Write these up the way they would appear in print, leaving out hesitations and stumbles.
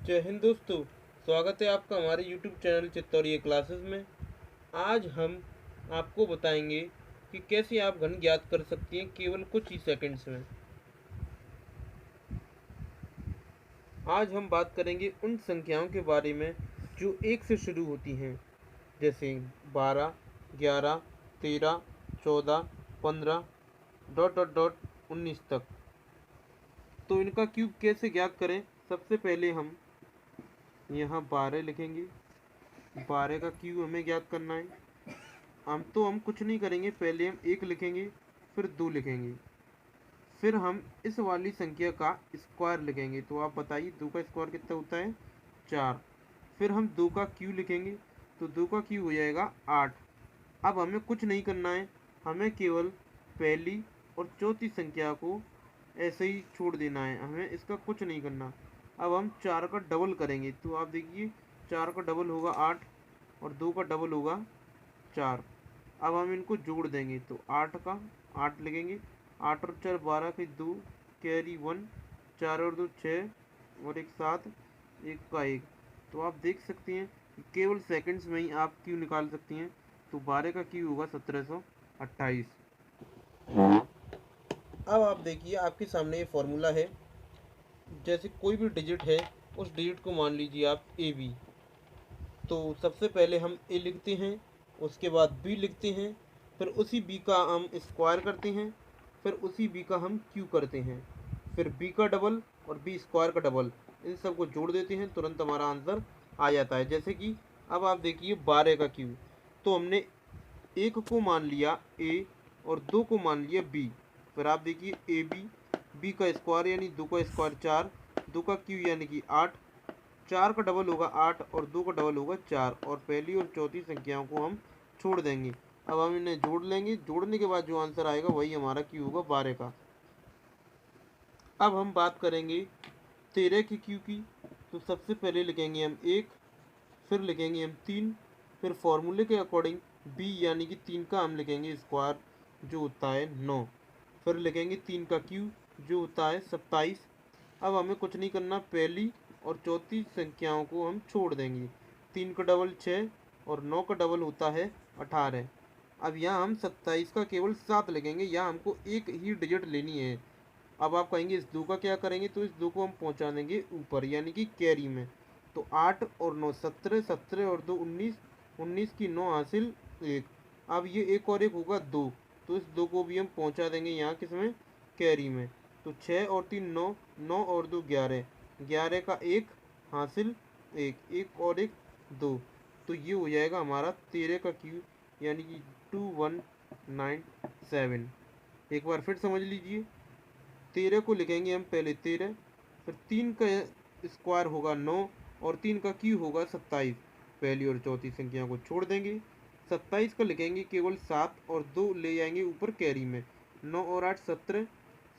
जय हिंद दोस्तों। स्वागत है आपका हमारे YouTube चैनल चित्तौड़िया क्लासेस में। आज हम आपको बताएंगे कि कैसे आप घन ज्ञात कर सकते हैं केवल कुछ ही सेकंड्स में। आज हम बात करेंगे उन संख्याओं के बारे में जो एक से शुरू होती हैं, जैसे 12, 11, 13, 14, 15 डॉट डॉट डॉट 19 तक। तो इनका क्यूब कैसे ज्ञात करें? सबसे पहले हम यहाँ 12 लिखेंगे। 12 का क्यूब हमें ज्ञात करना है। हम कुछ नहीं करेंगे, पहले हम 1 लिखेंगे, फिर 2 लिखेंगे, फिर हम इस वाली संख्या का स्क्वायर लिखेंगे। तो आप बताइए 2 का स्क्वायर कितना होता है? 4। फिर हम 2 का क्यू लिखेंगे, तो 2 का क्यू हो जाएगा 8। अब हमें कुछ नहीं करना है, हमें केवल पहली और चौथी संख्या को ऐसे ही छोड़ देना है, हमें इसका कुछ नहीं करना। अब हम 4 का डबल करेंगे, तो आप देखिए 4 का डबल होगा 8 और 2 का डबल होगा 4। अब हम इनको जोड़ देंगे, तो 8 का 8 लिखेंगे, 8 और 4 12 के 2 कैरी 1, 4 और 2 6 और एक 7, एक का 1। तो आप देख सकते हैं कि केवल सेकंड्स में ही आप क्यू निकाल सकती हैं। तो 12 का क्यू होगा 1728। अब आप देखिए आपके सामने ये फॉर्मूला है। जैसे कोई भी डिजिट है, उस डिजिट को मान लीजिए आप ए बी। तो सबसे पहले हम ए लिखते हैं, उसके बाद बी लिखते हैं, फिर उसी बी का हम स्क्वायर करते हैं, फिर उसी बी का हम क्यू करते हैं, फिर बी का डबल और बी स्क्वायर का डबल, इन सब को जोड़ देते हैं, तुरंत हमारा आंसर आ जाता है। जैसे कि अब आप देखिए 12 का क्यू, तो हमने एक को मान लिया ए और 2 को मान लिया बी। फिर आप देखिए ए बी, बी का स्क्वायर यानी 2 का स्क्वायर 4, 2 का क्यू यानी कि 8, 4 का डबल होगा 8 और 2 का डबल होगा 4, और पहली और चौथी संख्याओं को हम छोड़ देंगे। अब हम इन्हें जोड़ लेंगे, जोड़ने के बाद जो आंसर आएगा वही हमारा क्यू होगा 12 का। अब हम बात करेंगे 13 की क्यू की। तो सबसे पहले लिखेंगे हम 1, फिर लिखेंगे हम 3, फिर फॉर्मूले के अकॉर्डिंग बी यानी कि 3 का हम लिखेंगे स्क्वायर जो होता है 9, फिर लिखेंगे 3 का क्यू जो होता है 27। अब हमें कुछ नहीं करना, पहली और चौथी संख्याओं को हम छोड़ देंगे। 3 का डबल 6 और 9 का डबल होता है 18। अब यहाँ हम 27 का केवल 7 लिखेंगे, यहाँ हमको एक ही डिजिट लेनी है। अब आप कहेंगे इस 2 का क्या करेंगे? तो इस 2 को हम पहुँचा देंगे ऊपर यानी कि कैरी में। तो 8 और 9 17, 17 और 2 19, 19 की 9 हासिल 1। अब ये एक और एक होगा 2, तो इस 2 को भी हम पहुँचा देंगे यहाँ किसमें? कैरी में। तो 6 और 3 9, 9 और 2 11, 11 का 1 हासिल 1, एक और एक 2। तो ये हो जाएगा हमारा 13 का क्यू यानी कि 2197। एक बार फिर समझ लीजिए, 13 को लिखेंगे हम पहले 13, फिर 3 का स्क्वायर होगा 9 और 3 का क्यू होगा 27। पहली और चौथी संख्या को छोड़ देंगे। 27 का लिखेंगे केवल 7 और 2 ले जाएंगे ऊपर कैरी में। 9 और 8 17,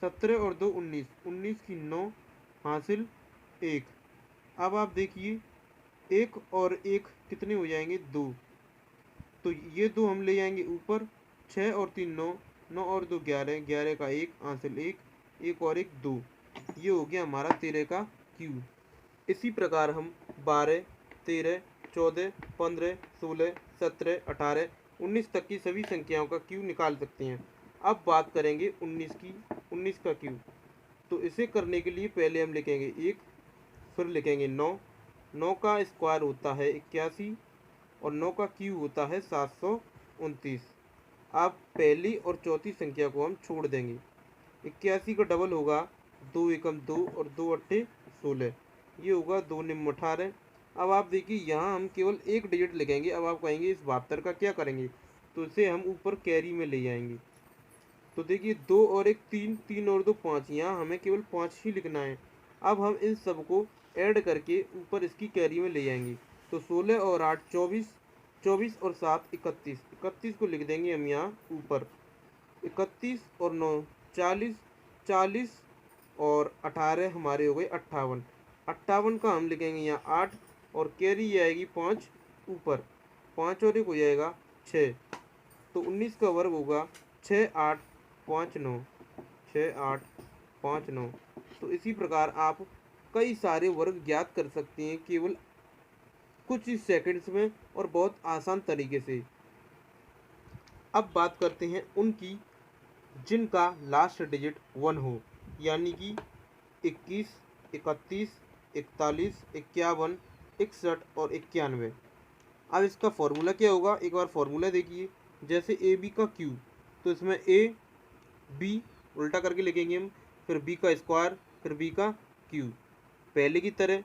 17 और 2 19, 19 की 9 हासिल 1। अब आप देखिए 1 और 1 कितने हो जाएंगे? 2। तो ये 2 हम ले जाएंगे ऊपर। 6 और 3 9, 9 और 2 11, 11 का 1 हासिल 1, एक और एक 2। ये हो गया हमारा 13 का क्यू। इसी प्रकार हम 12, 13, 14, 15, 16, 17, 18, 19 तक की सभी संख्याओं का क्यू निकाल सकते हैं। अब बात करेंगे 19 की। 19 का क्यू, तो इसे करने के लिए पहले हम लिखेंगे 1, फिर लिखेंगे 9, 9 का स्क्वायर होता है 81 और 9 का क्यू होता है 729। अब पहली और चौथी संख्या को हम छोड़ देंगे। 81 का डबल होगा 2 एकम 2 और 2 अट्ठे 16, ये होगा 2 निम 18। अब आप देखिए यहाँ हम केवल एक डिजिट लिखेंगे। अब आप कहेंगे इस 72 का क्या करेंगे? तो इसे हम ऊपर कैरी में ले जाएंगे। तो देखिए 2 और एक 3, 3 और 2 5, यहाँ हमें केवल 5 ही लिखना है। अब हम इन सबको ऐड करके ऊपर इसकी कैरी में ले जाएंगे। तो 16 और 8 24, 24 और 7 31, 31 को लिख देंगे हम यहाँ ऊपर। 31 और 9 40, 40 और 18 हमारे हो गए 58। 58 का हम लिखेंगे यहाँ 8 और कैरी आएगी 5 ऊपर। 5 और एक हो जाएगा 6। तो 19 का वर्ग होगा 6 8 5 9, 6 8 5 9। तो इसी प्रकार आप कई सारे वर्ग ज्ञात कर सकते हैं केवल कुछ ही सेकंड्स में और बहुत आसान तरीके से। अब बात करते हैं उनकी जिनका लास्ट डिजिट 1 हो, यानी कि 21, 31, 41, 51, 61 और 91। अब इसका फॉर्मूला क्या होगा, एक बार फॉर्मूला देखिए। जैसे ए बी का क्यू, तो इसमें ए बी उल्टा करके लिखेंगे हम, फिर बी का स्क्वायर, फिर बी का क्यू। पहले की तरह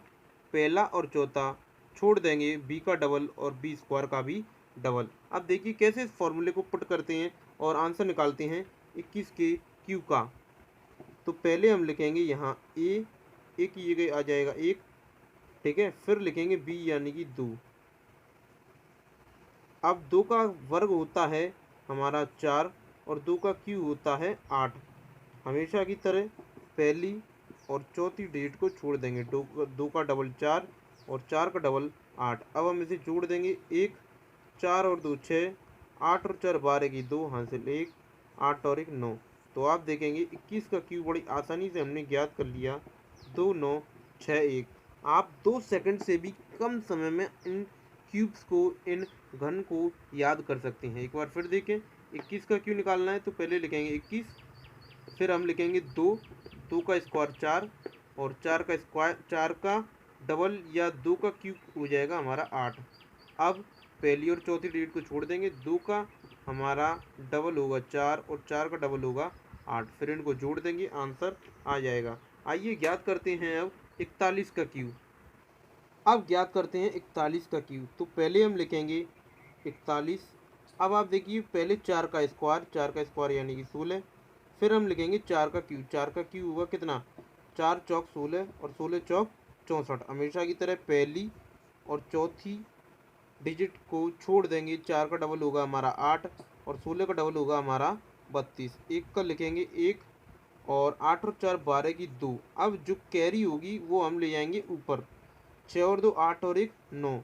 पहला और चौथा छोड़ देंगे, बी का डबल और बी स्क्वायर का भी डबल। अब देखिए कैसे इस फॉर्मूले को पुट करते हैं और आंसर निकालते हैं 21 के क्यू का। तो पहले हम लिखेंगे यहाँ ए की जगह आ जाएगा 1, ठीक है। फिर लिखेंगे बी यानी कि 2। अब 2 का वर्ग होता है हमारा 4 और 2 का क्यू होता है 8। हमेशा की तरह पहली और चौथी डिजिट को छोड़ देंगे। 2 का डबल 4 और 4 का डबल 8। अब हम इसे जोड़ देंगे 1, 4 और 2 6, 8 और 4 12 की 2 हासिल 1, 8 और 1 9। तो आप देखेंगे 21 का क्यू बड़ी आसानी से हमने ज्ञात कर लिया, 2 9 6 1। आप 2 सेकंड से भी कम समय में इन क्यूब्स को, इन घन को याद कर सकते हैं। एक बार फिर देखें, 21 का क्यू निकालना है तो पहले लिखेंगे 21, फिर हम लिखेंगे 2, 2 का स्क्वायर 4 और 4 का स्क्वायर 4 का डबल या 2 का क्यूब हो जाएगा हमारा 8। अब पहली और चौथी डिजिट को छोड़ देंगे, 2 का हमारा डबल होगा 4 और 4 का डबल होगा 8। फिर इनको जोड़ देंगे, आंसर आ जाएगा। आइए ज्ञात करते हैं अब 41 का क्यू। अब ज्ञात करते हैं 41 का क्यू। तो पहले हम लिखेंगे 41। अब आप देखिए पहले 4 का स्क्वायर, 4 का स्क्वायर यानी कि 16। फिर हम लिखेंगे 4 का क्यू, 4 का क्यू होगा कितना, 4 चौक 16 और 16 चौक 64। हमेशा की तरह पहली और चौथी डिजिट को छोड़ देंगे, 4 का डबल होगा हमारा 8 और 16 का डबल होगा हमारा 32। 1 का लिखेंगे 1 और 8 और 4 12 की 2। अब जो कैरी होगी वो हम ले जाएंगे ऊपर, 6 और 2 8 और 1 9।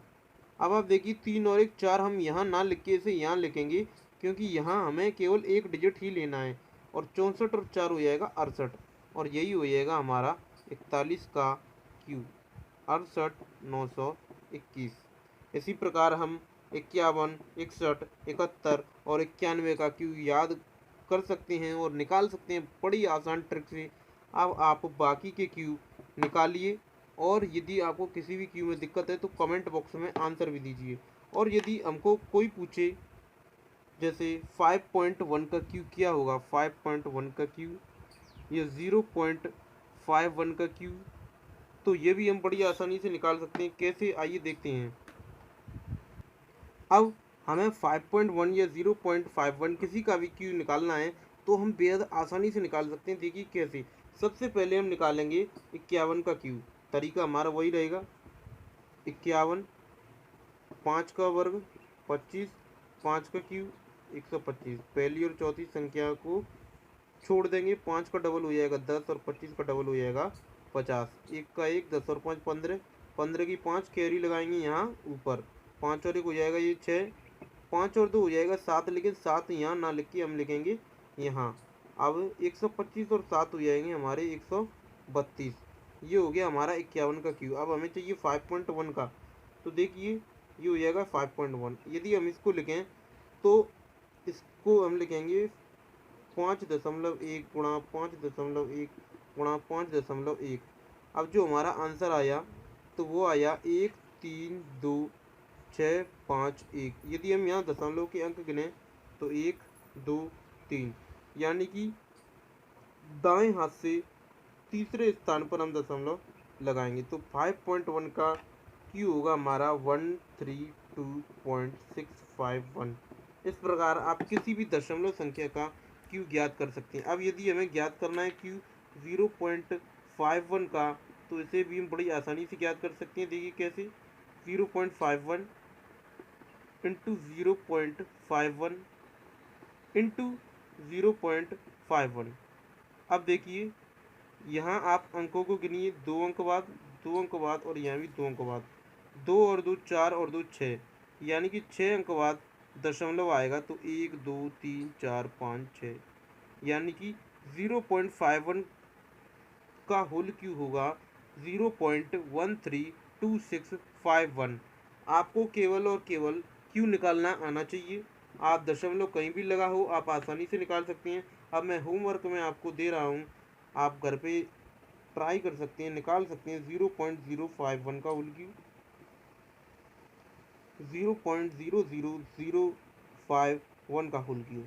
अब आप देखिए 3 और 1 4 हम यहाँ ना लिख के इसे यहाँ लिखेंगे, क्योंकि यहाँ हमें केवल एक डिजिट ही लेना है। और 64 और 4 हो जाएगा 68 और यही हो जाएगा हमारा 41 का क्यू, 68 921। इसी प्रकार हम 51, 61, 71 और 91 का क्यू याद कर सकते हैं और निकाल सकते हैं बड़ी आसान ट्रिक से। अब आप बाकी के क्यू निकालिए और यदि आपको किसी भी क्यू में दिक्कत है तो कमेंट बॉक्स में आंसर भी दीजिए। और यदि हमको कोई पूछे जैसे 5.1 का क्यू क्या होगा, 5.1 का क्यू या 0.51 का क्यू, तो ये भी हम बड़ी आसानी से निकाल सकते हैं। कैसे, आइए देखते हैं। अब हमें 5.1 या 0.51 किसी का भी क्यू निकालना है तो हम बेहद आसानी से निकाल सकते हैं। देखिए कैसे। सबसे पहले हम निकालेंगे 51 का क्यू। तरीका हमारा वही रहेगा, 51, 5 का वर्ग 25, 5 का क्यू 125। पहली और चौथी संख्या को छोड़ देंगे, 5 का डबल हो जाएगा 10 और 25 का डबल हो जाएगा 50। 1 का 1, 10 और 5 15, 15 की 5 कैरी लगाएंगे यहाँ ऊपर, 5 और 1 हो जाएगा ये 6, 5 और 2 हो जाएगा 7, लेकिन 7 यहाँ ना लिख के हम लिखेंगे यहाँ। अब 125 और 7 हो जाएंगे हमारे 132। ये हो गया हमारा 51 का क्यू। अब हमें चाहिए 5.1 का, तो देखिए ये हो जाएगा 5.1। यदि हम इसको लिखें तो इसको हम लिखेंगे 5.1 गुणा 5.1 गुणा 5.1। अब जो हमारा आंसर आया तो वो आया 1 3 2 6 5 1। यदि हम यहाँ दशमलव के अंक गिने तो 1 2 3, यानी कि दाएं हाथ से तीसरे स्थान पर हम दशमलव लगाएंगे। तो 5.1 का क्यू होगा हमारा 132.651। इस प्रकार आप किसी भी दशमलव संख्या का क्यू ज्ञात कर सकते हैं। अब यदि हमें ज्ञात करना है क्यू 0.51 का, तो इसे भी हम बड़ी आसानी से ज्ञात कर सकते हैं। देखिए कैसे, 0.51 इंटू 0.51 इंटू 0.51। अब देखिए यहाँ आप अंकों को गिनिए, 2 अंक बाद, 2 अंक बाद और यहाँ भी 2 अंक बाद। 2 और 2 4 और 2 6, यानी कि 6 अंक बाद दशमलव आएगा तो 1 2 3 4 5 6, यानी कि 0.51 का होल क्यू होगा 0.132651। आपको केवल और केवल क्यू निकालना आना चाहिए। आप दशमलव कहीं भी लगा हो आप आसानी से निकाल सकते हैं। अब मैं होमवर्क में आपको दे रहा हूँ, आप घर पे ट्राई कर सकते हैं, निकाल सकते हैं। 0.051 का होल क्यू 0.00051 का होल क्यू।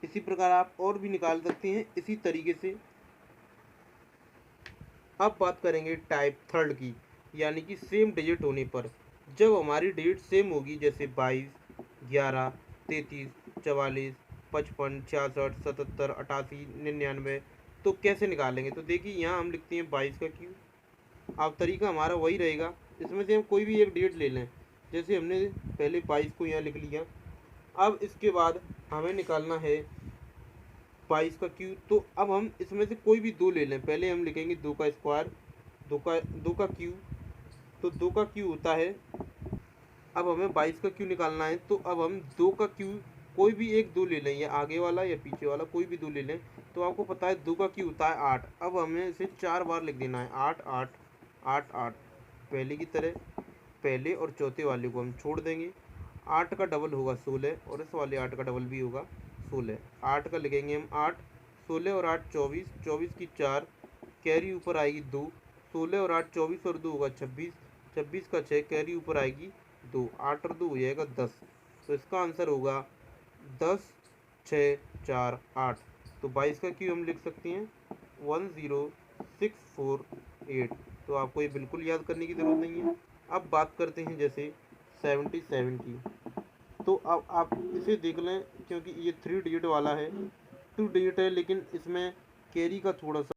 इसी प्रकार आप और भी निकाल सकते हैं इसी तरीके से। अब बात करेंगे टाइप थर्ड की, यानी कि सेम डिजिट होने पर। जब हमारी डिजिट सेम होगी, जैसे 22, 11, 33, 44, 55, 66, 77, 88, 99, तो कैसे निकालेंगे? तो देखिए यहाँ हम लिखते हैं 22 का क्यू। अब तरीका हमारा वही रहेगा, इसमें से हम कोई भी एक डिजिट ले लें। जैसे हमने पहले 22 को यहाँ लिख लिया। अब इसके बाद हमें निकालना है 22 का क्यू। तो अब हम इसमें से कोई भी दो ले लें। पहले हम लिखेंगे 2 का स्क्वायर, दो का क्यू। तो 2 का क्यू होता है, अब हमें 22 का क्यू निकालना है। तो अब हम 2 का क्यू कोई भी एक दो ले लें, या आगे वाला या पीछे वाला कोई भी दो ले लें। तो आपको पता है 2 का क्यू होता है 8। अब हमें इसे 4 बार लिख देना है, 8 8 8 8। पहले की तरह पहले और चौथे वाले को हम छोड़ देंगे। 8 का डबल होगा 16, और इस वाले 8 का डबल भी होगा 16। 8 का लिखेंगे हम 8, 16 और 8 24, 24 की 4, कैरी ऊपर आएगी 2, 16 और 8 24 और 2 होगा 26, 26 का 6, कैरी ऊपर आएगी 2, 8 और 2 हो जाएगा 10। तो इसका आंसर होगा 10 6 4 8। तो 22 का क्यू हम लिख सकते हैं 10648। तो आपको ये बिल्कुल याद करने की ज़रूरत नहीं है। अब बात करते हैं जैसे 77 की। तो अब आप इसे देख लें, क्योंकि ये 3 डिजिट वाला है, 2 डिजिट है, लेकिन इसमें कैरी का थोड़ा सा